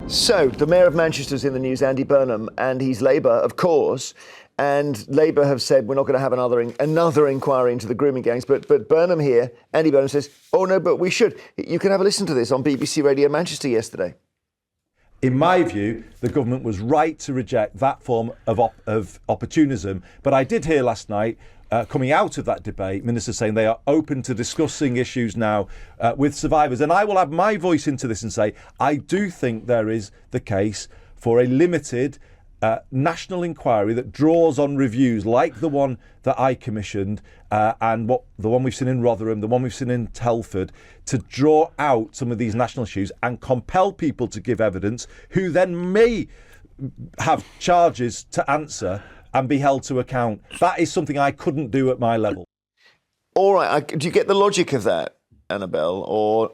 So, the Mayor of Manchester's in the news, Andy Burnham, and he's Labour, of course. And Labour have said we're not going to have another inquiry into the grooming gangs. But Burnham here, Andy Burnham says, oh no, but we should. You can have a listen to this on BBC Radio Manchester yesterday. In my view, the government was right to reject that form of opportunism. But I did hear last night, coming out of that debate, ministers saying they are open to discussing issues now with survivors. And I will have my voice into this and say, I do think there is the case for a limited national inquiry that draws on reviews like the one that I commissioned and the one we've seen in Rotherham, the one we've seen in Telford, to draw out some of these national issues and compel people to give evidence who then may have charges to answer and be held to account. That is something I couldn't do at my level. All right. Do you get the logic of that, Annabelle,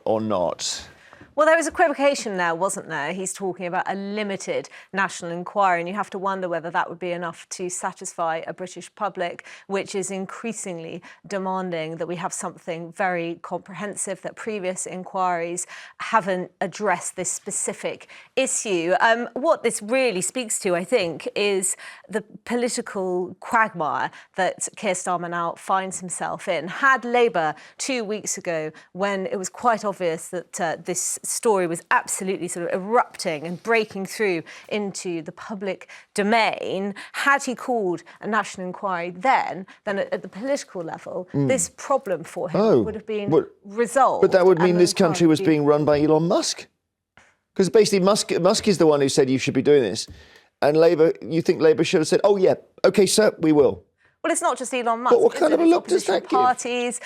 or not? Well, there was equivocation there, wasn't there? He's talking about a limited national inquiry, and you have to wonder whether that would be enough to satisfy a British public, which is increasingly demanding that we have something very comprehensive, that previous inquiries haven't addressed this specific issue. What this really speaks to, I think, is the political quagmire that Keir Starmer now finds himself in. Had Labour 2 weeks ago, when it was quite obvious that this story was absolutely sort of erupting and breaking through into the public domain, had he called a national inquiry then at the political level, this problem for him would have been resolved. But that would mean this country was being run by Elon Musk. Because basically Musk is the one who said you should be doing this. And you think Labour should have said, oh yeah, OK, sir, we will. Well, it's not just Elon Musk. But what kind of a look does that give? Parties,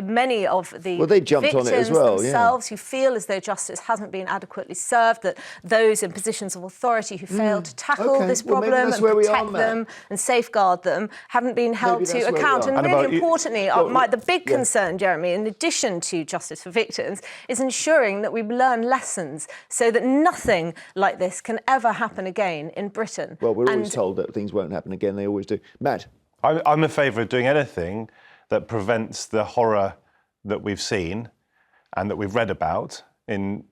many of the they jumped on it as well, themselves who feel as though justice hasn't been adequately served, that those in positions of authority who failed to tackle this problem and protect them and safeguard them haven't been held to account. And really importantly, the big concern, Jeremy, in addition to justice for victims, is ensuring that we learn lessons so that nothing like this can ever happen again in Britain. Well, we're always told that things won't happen again. They always do. Matt? I'm in favour of doing anything that prevents the horror that we've seen and that we've read about in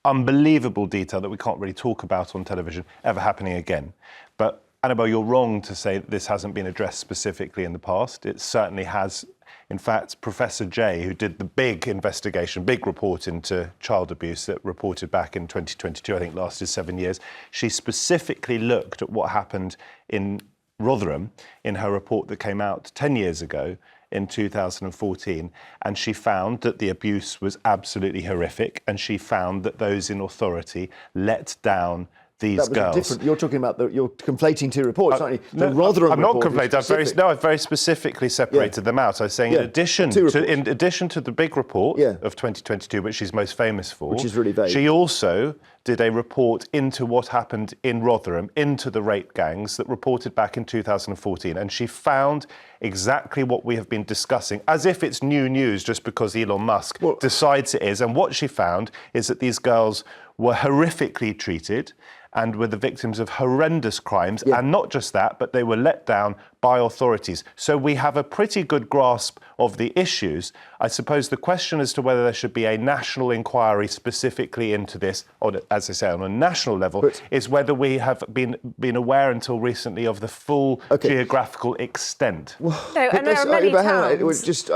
unbelievable detail that we can't really talk about on television ever happening again. But Annabelle, you're wrong to say that this hasn't been addressed specifically in the past. It certainly has. In fact, Professor Jay, who did the big investigation, big report into child abuse that reported back in 2022, I think lasted 7 years, she specifically looked at what happened in Rotherham in her report that came out 10 years ago in 2014, and she found that the abuse was absolutely horrific, and she found that those in authority let down these girls. You're talking about you're conflating two reports, aren't you? The Rotherham I'm not report conflating. I've very specifically separated them out. I was saying in addition to the big report of 2022, which she's most famous for, which is really vague, she also did a report into what happened in Rotherham, into the rape gangs that reported back in 2014. And she found exactly what we have been discussing, as if it's new news just because Elon Musk decides it is. And what she found is that these girls were horrifically treated and were the victims of horrendous crimes. And not just that, but they were let down by authorities. So we have a pretty good grasp of the issues. I suppose the question as to whether there should be a national inquiry specifically into this, or as I say, on a national level, is whether we have been aware until recently of the full geographical extent. And there are many towns.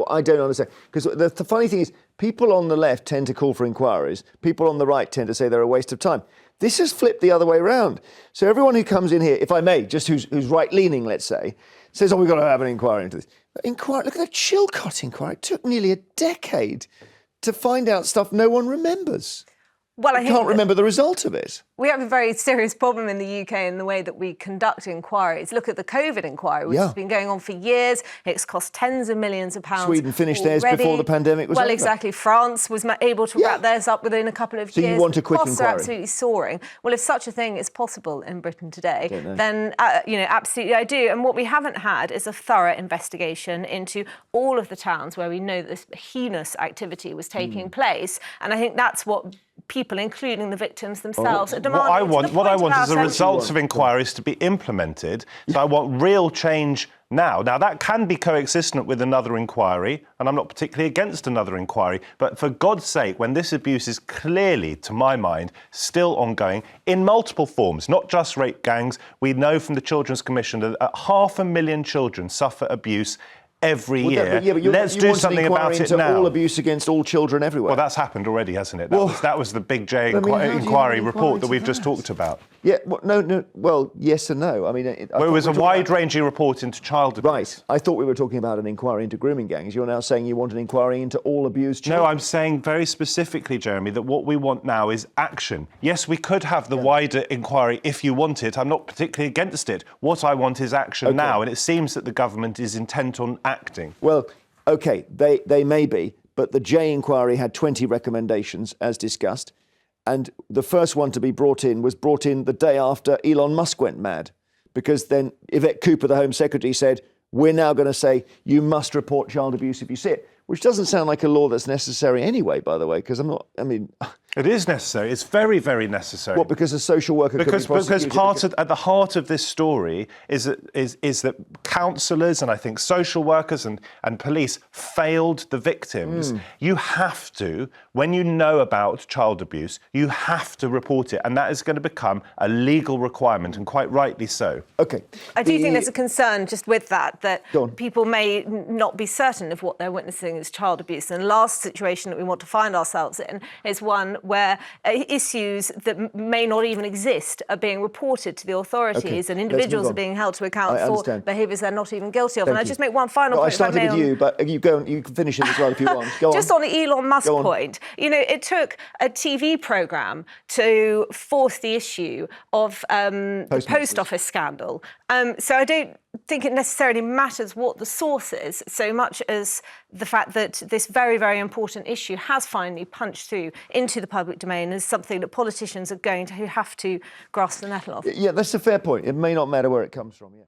I don't understand. Because the funny thing is, people on the left tend to call for inquiries. People on the right tend to say they're a waste of time. This has flipped the other way around. So everyone who comes in here, if I may, just who's right-leaning, let's say, says, we've got to have an inquiry into this. Look at the Chilcot inquiry. It took nearly a decade to find out stuff no one remembers. Well, I can't remember the result of it. We have a very serious problem in the UK in the way that we conduct inquiries. Look at the COVID inquiry, which has been going on for years. It's cost tens of millions of pounds. Sweden finished theirs before the pandemic was over. Well, exactly. France was able to wrap theirs up within a couple of years. So you want a quick costs inquiry? Are absolutely soaring. Well, if such a thing is possible in Britain today, then absolutely I do. And what we haven't had is a thorough investigation into all of the towns where we know this heinous activity was taking place. And I think that's what people, including the victims themselves, are demanding. What I want is the results results of inquiries to be implemented. So I want real change now. Now, that can be coexistent with another inquiry, and I'm not particularly against another inquiry, but for God's sake, when this abuse is clearly, to my mind, still ongoing in multiple forms, not just rape gangs, we know from the Children's Commission that 500,000 children suffer abuse every year. Let's do something about it now. All abuse against all children everywhere. Well, that's happened already, hasn't it? That was the Big J inquiry report that we've just talked about. Yeah, well, no. Well, yes and no. I mean, it was a wide-ranging report into child abuse. Right. I thought we were talking about an inquiry into grooming gangs. You're now saying you want an inquiry into all abused children. No, I'm saying very specifically, Jeremy, that what we want now is action. Yes, we could have the wider inquiry if you want it. I'm not particularly against it. What I want is action now, and it seems that the government is intent on acting. Well, OK, they may be, but the J inquiry had 20 recommendations, as discussed. And the first one to be brought in was brought in the day after Elon Musk went mad, because then Yvette Cooper, the Home Secretary, said, we're now going to say you must report child abuse if you see it, which doesn't sound like a law that's necessary anyway, by the way, because It is necessary. It's very, very necessary. What, because a social worker could be prosecuted? Because at the heart of this story is that counsellors and I think social workers and police failed the victims. You have to, when you know about child abuse, you have to report it, and that is going to become a legal requirement, and quite rightly so. OK. I do think there's a concern just with that people may not be certain if what they're witnessing is child abuse. And the last situation that we want to find ourselves in is one where issues that may not even exist are being reported to the authorities, and individuals are being held to account for behaviours they're not even guilty of. And I just make one final point. I started with you, but you go and you can finish it as well if you want. Go just on the Elon Musk point, it took a TV programme to force the issue of the post office scandal. So I don't think it necessarily matters what the source is, so much as the fact that this very, very important issue has finally punched through into the public domain as something that politicians are going to have to grasp the nettle of. Yeah, that's a fair point. It may not matter where it comes from, yeah.